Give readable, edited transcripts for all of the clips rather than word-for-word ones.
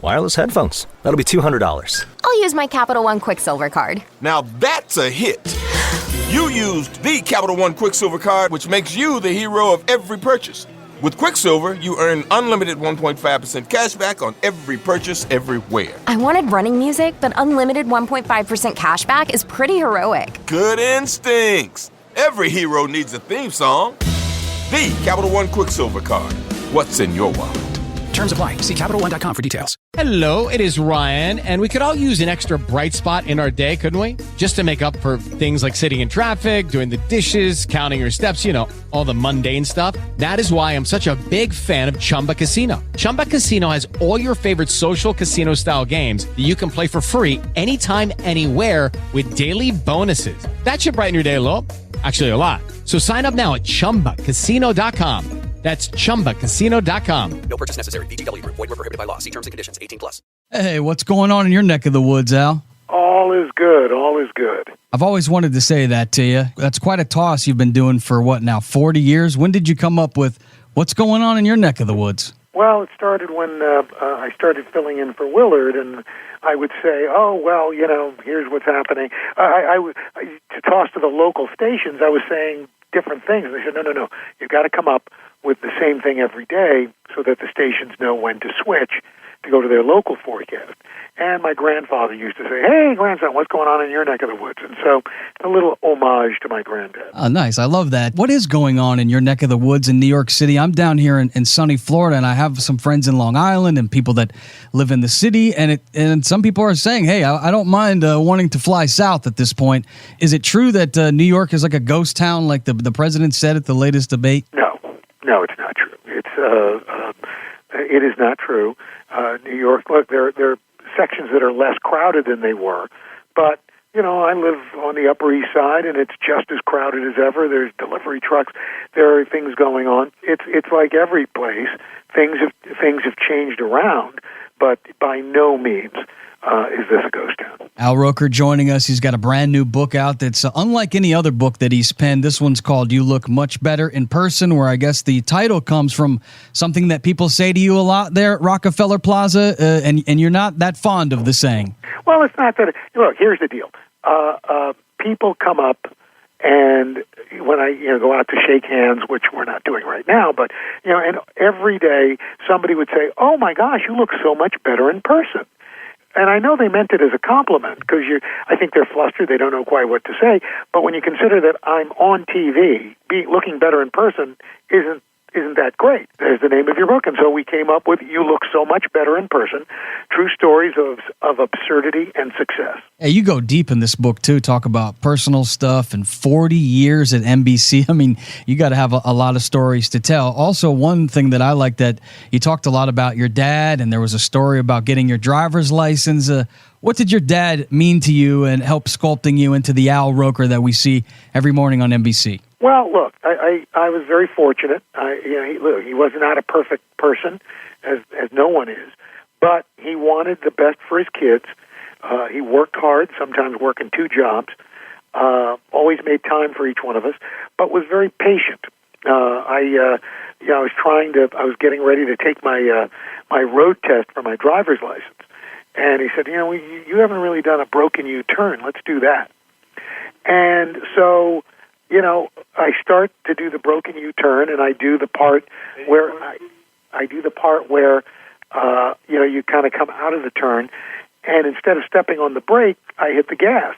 Wireless headphones. That'll be $200. I'll use my Capital One Quicksilver card. Now that's a hit. You used the Capital One Quicksilver card, which makes you the hero of every purchase. With Quicksilver, you earn unlimited 1.5% cash back on every purchase everywhere. I wanted running music, but unlimited 1.5% cash back is pretty heroic. Good instincts. Every hero needs a theme song. The Capital One Quicksilver card. What's in your wallet? Terms apply. See CapitalOne.com for details. Hello, it is Ryan, and we could all use an extra bright spot in our day, couldn't we? Just to make up for things like sitting in traffic, doing the dishes, counting your steps, all the mundane stuff. That is why I'm such a big fan of Chumba Casino. Chumba Casino has all your favorite social casino-style games that you can play for free anytime, anywhere with daily bonuses. That should brighten your day a little. Actually, a lot. So sign up now at ChumbaCasino.com. That's ChumbaCasino.com. No purchase necessary. VGW Group. Void where prohibited by law. See terms and conditions. 18+. Hey, what's going on in your neck of the woods, Al? All is good. All is good. I've always wanted to say that to you. That's quite a toss you've been doing for, 40 years? When did you come up with what's going on in your neck of the woods? Well, it started when I started filling in for Willard, and I would say, oh, well, here's what's happening. To toss to the local stations, I was saying different things. They said, no, you've got to come up with the same thing every day so that the stations know when to switch to go to their local forecast. And my grandfather used to say, hey, grandson, what's going on in your neck of the woods? And so a little homage to my granddad. Oh, nice. I love that. What is going on in your neck of the woods in New York City? I'm down here in sunny Florida, and I have some friends in Long Island and people that live in the city. And some people are saying, hey, I don't mind wanting to fly south at this point. Is it true that New York is like a ghost town like the president said at the latest debate? No, it's not true. It is not true. New York, look, there are sections that are less crowded than they were, but I live on the Upper East Side, and it's just as crowded as ever. There's delivery trucks. There are things going on. It's like every place. Things have changed around, but by no means is this a ghost town. Al Roker joining us. He's got a brand new book out that's unlike any other book that he's penned. This one's called You Look Much Better in Person, where I guess the title comes from something that people say to you a lot there at Rockefeller Plaza, and you're not that fond of the saying. Well, it's not that. Look, here's the deal. People come up, and when I go out to shake hands, which we're not doing right now, but and every day somebody would say, "Oh my gosh, you look so much better in person." And I know they meant it as a compliment because I think they're flustered. They don't know quite what to say. But when you consider that I'm on TV, looking better in person isn't that great. There's the name of your book. And so we came up with You Look So Much Better in Person, True Stories of Absurdity and Success. Hey, you go deep in this book, too. Talk about personal stuff and 40 years at NBC. I mean, you got to have a lot of stories to tell. Also, one thing that I like that you talked a lot about your dad, and there was a story about getting your driver's license. What did your dad mean to you and help sculpting you into the Al Roker that we see every morning on NBC? Well, look, I was very fortunate. He was not a perfect person, as no one is, but he wanted the best for his kids. He worked hard, sometimes working two jobs, always made time for each one of us, but was very patient. I was getting ready to take my road test for my driver's license, and he said, you haven't really done a broken U-turn. Let's do that. And so, I start to do the broken U-turn, and I do the part where you kind of come out of the turn, and instead of stepping on the brake, I hit the gas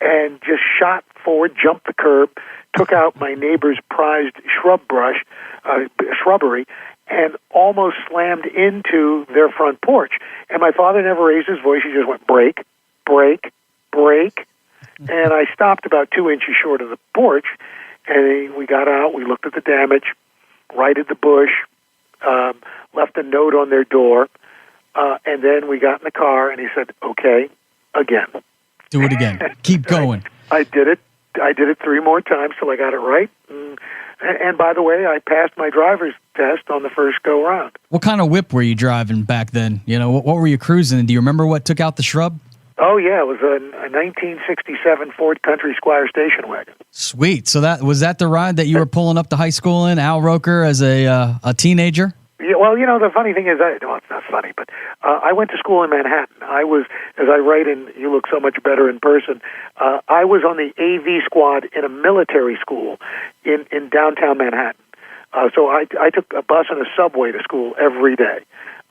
and just shot forward, jumped the curb, took out my neighbor's prized shrubbery, and almost slammed into their front porch. And my father never raised his voice. He just went, brake, brake, brake. And I stopped about 2 inches short of the porch, and we got out, we looked at the damage, righted the bush, left a note on their door, and then we got in the car, and he said, okay, again. Do it again. Keep going. I did it 3 more times till I got it right. And by the way, I passed my driver's test on the first go-round. What kind of whip were you driving back then? What were you cruising in? Do you remember what took out the shrub? Oh, yeah, it was a 1967 Ford Country Squire station wagon. Sweet. So was that the ride that you were pulling up to high school in, Al Roker, as a teenager? Yeah, well, the funny thing is, well, it's not funny, but I went to school in Manhattan. I was, as I write in You Look So Much Better in Person, I was on the AV squad in a military school in downtown Manhattan. So I took a bus and a subway to school every day.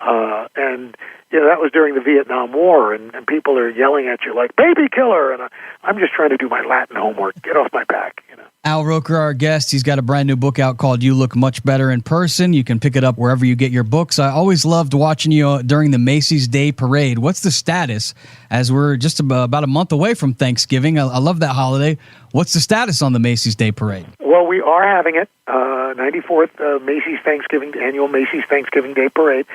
And, that was during the Vietnam War, and people are yelling at you like, baby killer, and I'm just trying to do my Latin homework. Get off my back, Al Roker, our guest, he's got a brand new book out called You Look Much Better in Person. You can pick it up wherever you get your books. I always loved watching you during the Macy's Day Parade. What's the status, as we're just about a month away from Thanksgiving? I love that holiday. What's the status on the Macy's Day Parade? Well, we are having it, 94th annual Macy's Thanksgiving Day Parade.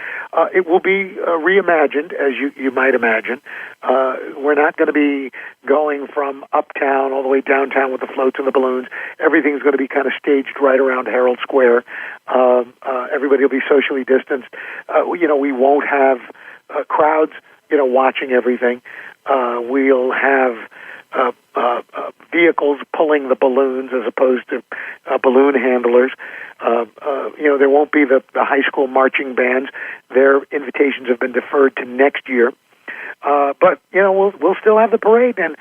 It will be reimagined, as you might imagine. We're not going to be going from uptown all the way downtown with the floats and the balloons. Everything's going to be kind of staged right around Herald Square. Everybody will be socially distanced. We won't have crowds, watching everything. We'll have vehicles pulling the balloons as opposed to balloon handlers. There won't be the high school marching bands. Their invitations have been deferred to next year. But we'll still have the parade, and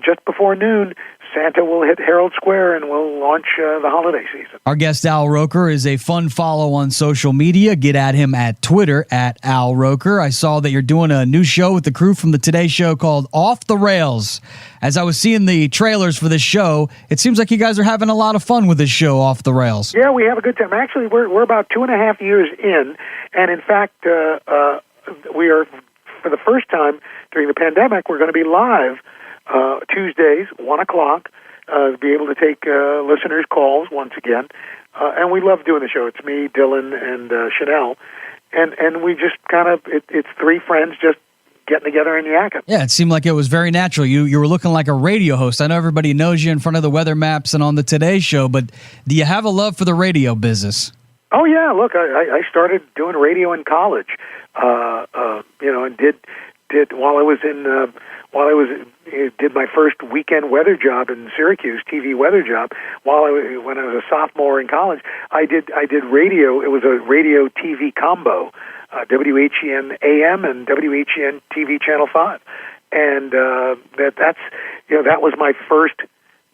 just before noon, Santa will hit Herald Square and we'll launch the holiday season. Our guest, Al Roker, is a fun follow on social media. Get at him at Twitter at Al Roker. I saw that you're doing a new show with the crew from the Today Show called Off the Rails. As I was seeing the trailers for this show, it seems like you guys are having a lot of fun with this show, Off the Rails. Yeah, we have a good time. Actually, we're about 2.5 years in, and in fact, we are, for the first time during the pandemic, we're going to be live Tuesdays, 1 o'clock, be able to take listeners' calls once again. And we love doing the show. It's me, Dylan, and Chanel. And we just kind of, it's three friends just getting together and yakking. Yeah, it seemed like it was very natural. You were looking like a radio host. I know everybody knows you in front of the weather maps and on the Today Show, but do you have a love for the radio business? Oh, yeah. Look, I started doing radio in college, and did while I was did my first weekend weather job in Syracuse, TV weather job. When I was a sophomore in college, I did radio. It was a radio TV combo, WHEN AM and WHEN TV Channel 5, and that was my first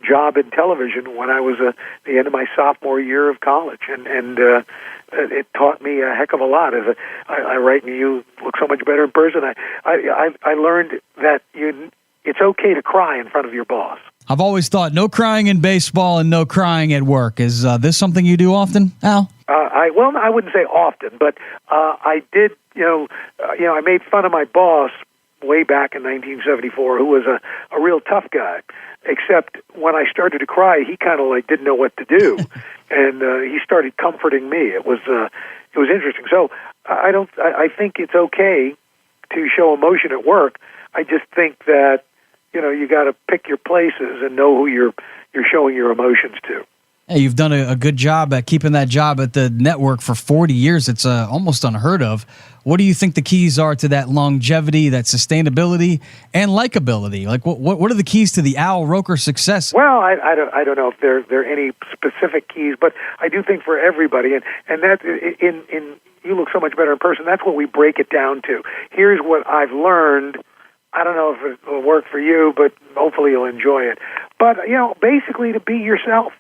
job in television when I was at the end of my sophomore year of college, and it taught me a heck of a lot. As I write, and You Look So Much Better in Person. I learned that it's okay to cry in front of your boss. I've always thought no crying in baseball and no crying at work. Is this something you do often, Al? I wouldn't say often, but I did. I made fun of my boss way back in 1974, who was a real tough guy. Except when I started to cry, he kind of like didn't know what to do, and he started comforting me. It was interesting. So I think it's okay to show emotion at work. I just think that you got to pick your places and know who you're showing your emotions to. Hey, you've done a good job at keeping that job at the network for 40 years. It's almost unheard of. What do you think the keys are to that longevity, that sustainability, and likability? Like, what are the keys to the Al Roker success? Well, I don't know if there are any specific keys, but I do think for everybody, and that in You Look So Much Better in Person, that's what we break it down to. Here's what I've learned. I don't know if it will work for you, but hopefully you'll enjoy it. But basically to be yourself.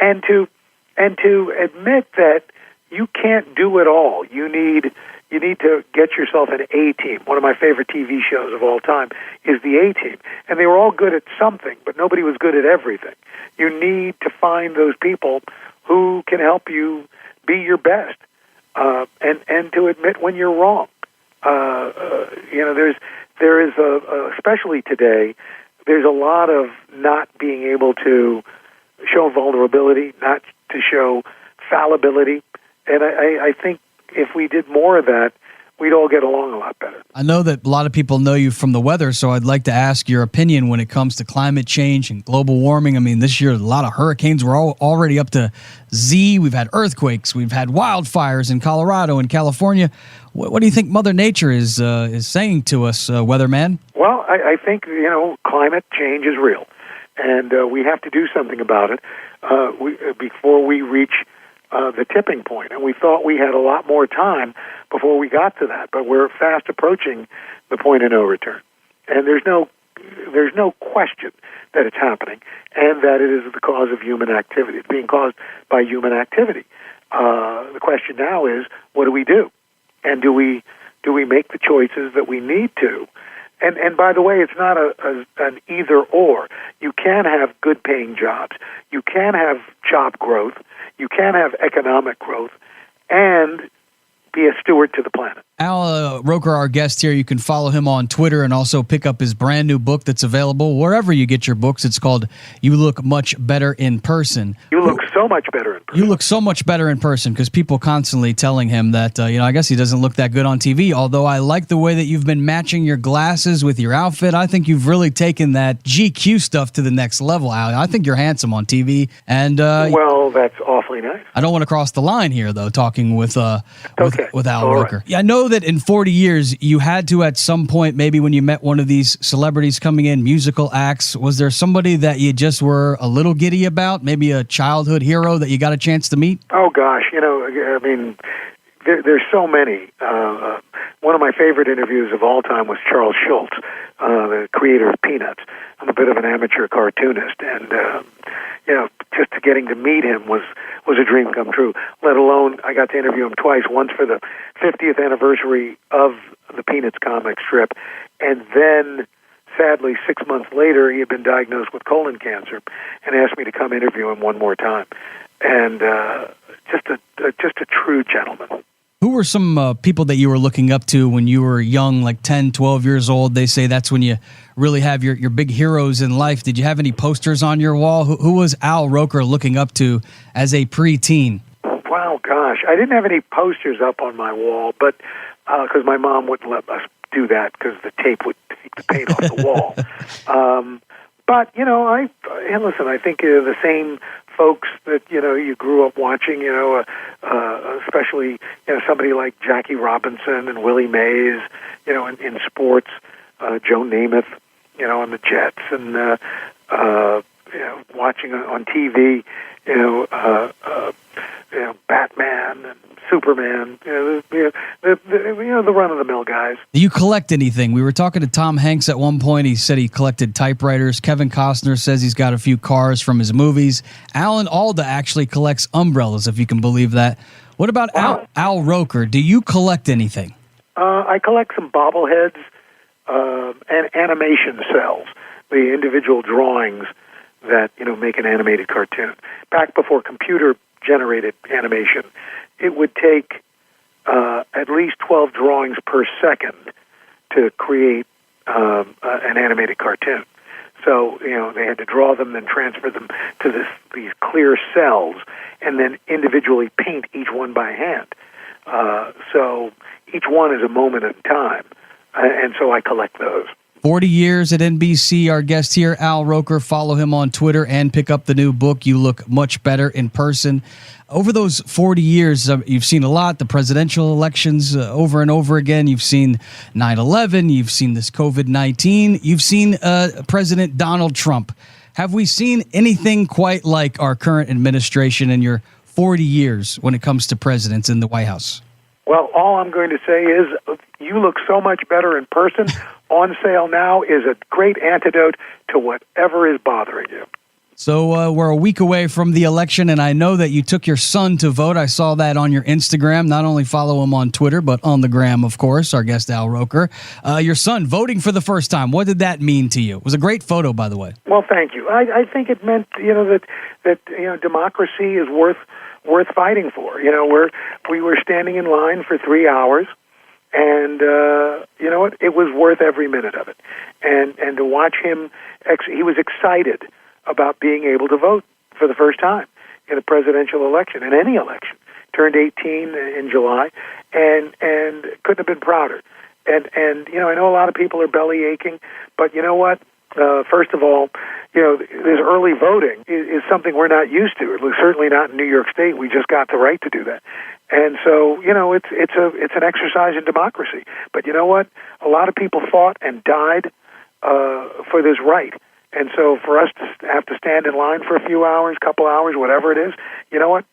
And to admit that you can't do it all. You need to get yourself an A-team. One of my favorite TV shows of all time is the A-team. And they were all good at something, but nobody was good at everything. You need to find those people who can help you be your best, and to admit when you're wrong. There is especially today, there's a lot of not being able to show vulnerability, not to show fallibility. And I think if we did more of that, we'd all get along a lot better. I know that a lot of people know you from the weather, so I'd like to ask your opinion when it comes to climate change and global warming. I mean, this year, a lot of hurricanes. We're already up to Z. We've had earthquakes. We've had wildfires in Colorado and California. What do you think Mother Nature is saying to us, weatherman? Well, I think, climate change is real. And we have to do something about it before we reach the tipping point, and we thought we had a lot more time before we got to that, but we're fast approaching the point of no return. And there's no question that it's happening, and that it is the cause of human activity. It's being caused by human activity. The question now is, what do we do? And do we make the choices that we need to? And by the way, it's not an either or. You can have good paying jobs. You can have job growth. You can have economic growth and be a steward to the planet. Al Roker, our guest here, you can follow him on Twitter and also pick up his brand new book that's available wherever you get your books. It's called You Look Much Better in Person. You look so much better in person. You look so much better in person, because people constantly telling him that, I guess he doesn't look that good on TV, although I like the way that you've been matching your glasses with your outfit. I think you've really taken that GQ stuff to the next level, Al. I think you're handsome on TV. And well, that's awfully nice. I don't want to cross the line here, though, talking with Al All Roker. right. Yeah, I know that in 40 years, you had to, at some point, maybe when you met one of these celebrities coming in, musical acts, was there somebody that you just were a little giddy about? Maybe a childhood hero that you got a chance to meet? Oh, gosh. I mean, there's so many. One of my favorite interviews of all time was Charles Schultz, the creator of Peanuts. I'm a bit of an amateur cartoonist, and just getting to meet him was a dream come true. Let alone I got to interview him twice, once for the 50th anniversary of the Peanuts comic strip, and then sadly 6 months later he had been diagnosed with colon cancer and asked me to come interview him one more time. And just a true gentleman. Who were some people that you were looking up to when you were young, like 10, 12 years old? They say that's when you really have your big heroes in life. Did you have any posters on your wall? Who was Al Roker looking up to as a preteen? Wow, gosh. I didn't have any posters up on my wall, but because my mom wouldn't let us do that because the tape would take the paint off the wall. But, I think the same folks that, you grew up watching, especially, somebody like Jackie Robinson and Willie Mays, in sports, Joe Namath, on the Jets, and, watching on TV, Batman and Superman, the run-of-the-mill guys. Do you collect anything? We were talking to Tom Hanks at one point. He said he collected typewriters. Kevin Costner says he's got a few cars from his movies. Alan Alda actually collects umbrellas, if you can believe that. What about Al Roker? Do you collect anything? I collect some bobbleheads and animation cells, the individual drawings that make an animated cartoon. Back before computer-generated animation, it would take at least 12 drawings per second to create an animated cartoon. So, they had to draw them, then transfer them to these clear cells, and then individually paint each one by hand. So each one is a moment in time, and so I collect those. 40 years at NBC, our guest here, Al Roker. Follow him on Twitter and pick up the new book, You Look Much Better in Person. Over those 40 years, you've seen a lot, the presidential elections over and over again. You've seen 9/11. You've seen this COVID-19. You've seen President Donald Trump. Have we seen anything quite like our current administration in your 40 years when it comes to presidents in the White House? Well, all I'm going to say is You Look So Much Better in Person, on sale now, is a great antidote to whatever is bothering you. So we're a week away from the election, and I know that you took your son to vote. I saw that on your Instagram. Not only follow him on Twitter, but on the gram, of course, our guest Al Roker. Your son voting for the first time. What did that mean to you? It was a great photo, by the way. Well, thank you. I think it meant, that democracy is worth fighting for. We were standing in line for 3 hours, and you know what? It was worth every minute of it. And to watch him, he was excited about being able to vote for the first time in a presidential election, in any election. Turned 18 in July, and couldn't have been prouder. And I know a lot of people are belly aching, but you know what? First of all, this early voting is something we're not used to. Certainly not in New York State. We just got the right to do that. And so, it's an exercise in democracy. But you know what? A lot of people fought and died for this right. And so for us to have to stand in line for a few hours, couple hours, whatever it is, you know what?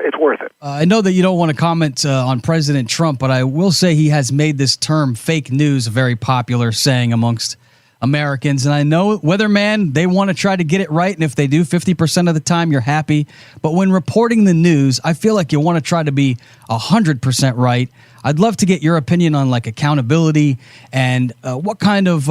It's worth it. I know that you don't want to comment on President Trump, but I will say he has made this term fake news a very popular saying amongst Americans. And I know weatherman, they want to try to get it right. And if they do, 50% of the time you're happy. But when reporting the news, I feel like you want to try to be 100% right. I'd love to get your opinion on like accountability and what kind of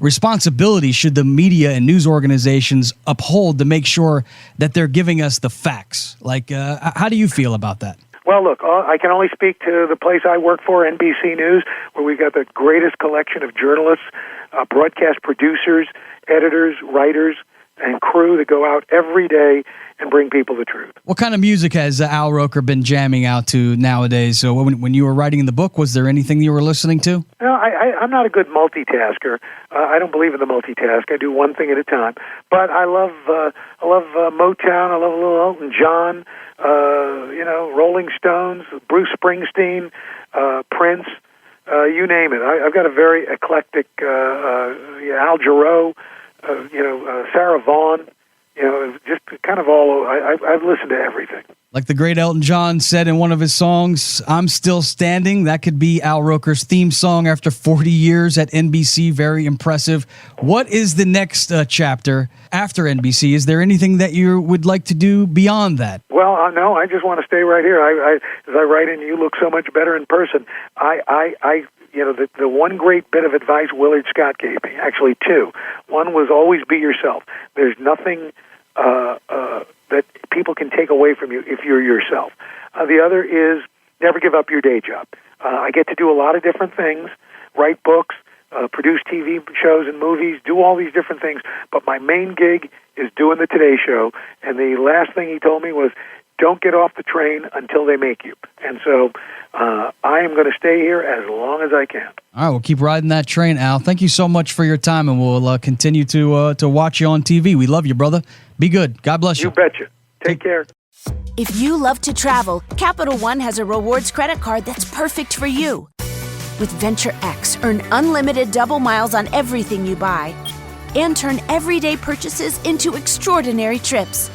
responsibility should the media and news organizations uphold to make sure that they're giving us the facts? Like, how do you feel about that? Well, look, I can only speak to the place I work for, NBC News, where we've got the greatest collection of journalists, broadcast producers, editors, writers, and crew that go out every day and bring people the truth. What kind of music has Al Roker been jamming out to nowadays? So when you were writing the book, was there anything you were listening to? No, I'm not a good multitasker. I don't believe in the multitask. I do one thing at a time. But I love Motown. I love a little Elton John. Rolling Stones, Bruce Springsteen, Prince. You name it. I've got a very eclectic. Al Jarreau. Sarah Vaughan. Just kind of all. I've listened to everything. Like the great Elton John said in one of his songs, "I'm Still Standing." That could be Al Roker's theme song after 40 years at NBC. Very impressive. What is the next chapter after NBC? Is there anything that you would like to do beyond that? Well, no, I just want to stay right here. As I write in, you look so much better in person. The one great bit of advice Willard Scott gave me, actually two. One was always be yourself. There's nothing that people can take away from you if you're yourself. The other is never give up your day job. I get to do a lot of different things, write books, produce TV shows and movies, do all these different things, but my main gig is doing the Today Show, and the last thing he told me was, don't get off the train until they make you. And so I am going to stay here as long as I can. All right, we'll keep riding that train, Al. Thank you so much for your time, and we'll continue to watch you on TV. We love you, brother. Be good. God bless you. You betcha. Take care. If you love to travel, Capital One has a rewards credit card that's perfect for you. With Venture X, earn unlimited double miles on everything you buy and turn everyday purchases into extraordinary trips.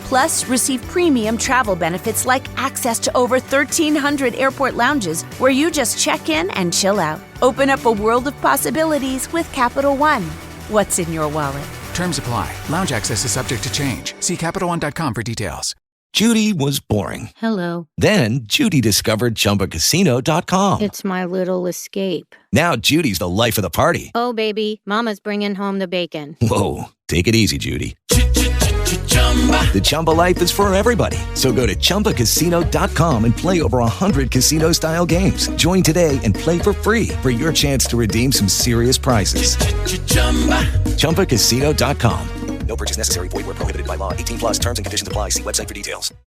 Plus, receive premium travel benefits like access to over 1,300 airport lounges where you just check in and chill out. Open up a world of possibilities with Capital One. What's in your wallet? Terms apply. Lounge access is subject to change. See CapitalOne.com for details. Judy was boring. Hello. Then Judy discovered ChumbaCasino.com. It's my little escape. Now Judy's the life of the party. Oh, baby, mama's bringing home the bacon. Whoa, take it easy, Judy. The Chumba life is for everybody. So go to ChumbaCasino.com and play over 100 casino-style games. Join today and play for free for your chance to redeem some serious prizes. ChumbaCasino.com. No purchase necessary. Void where prohibited by law. 18+ terms and conditions apply. See website for details.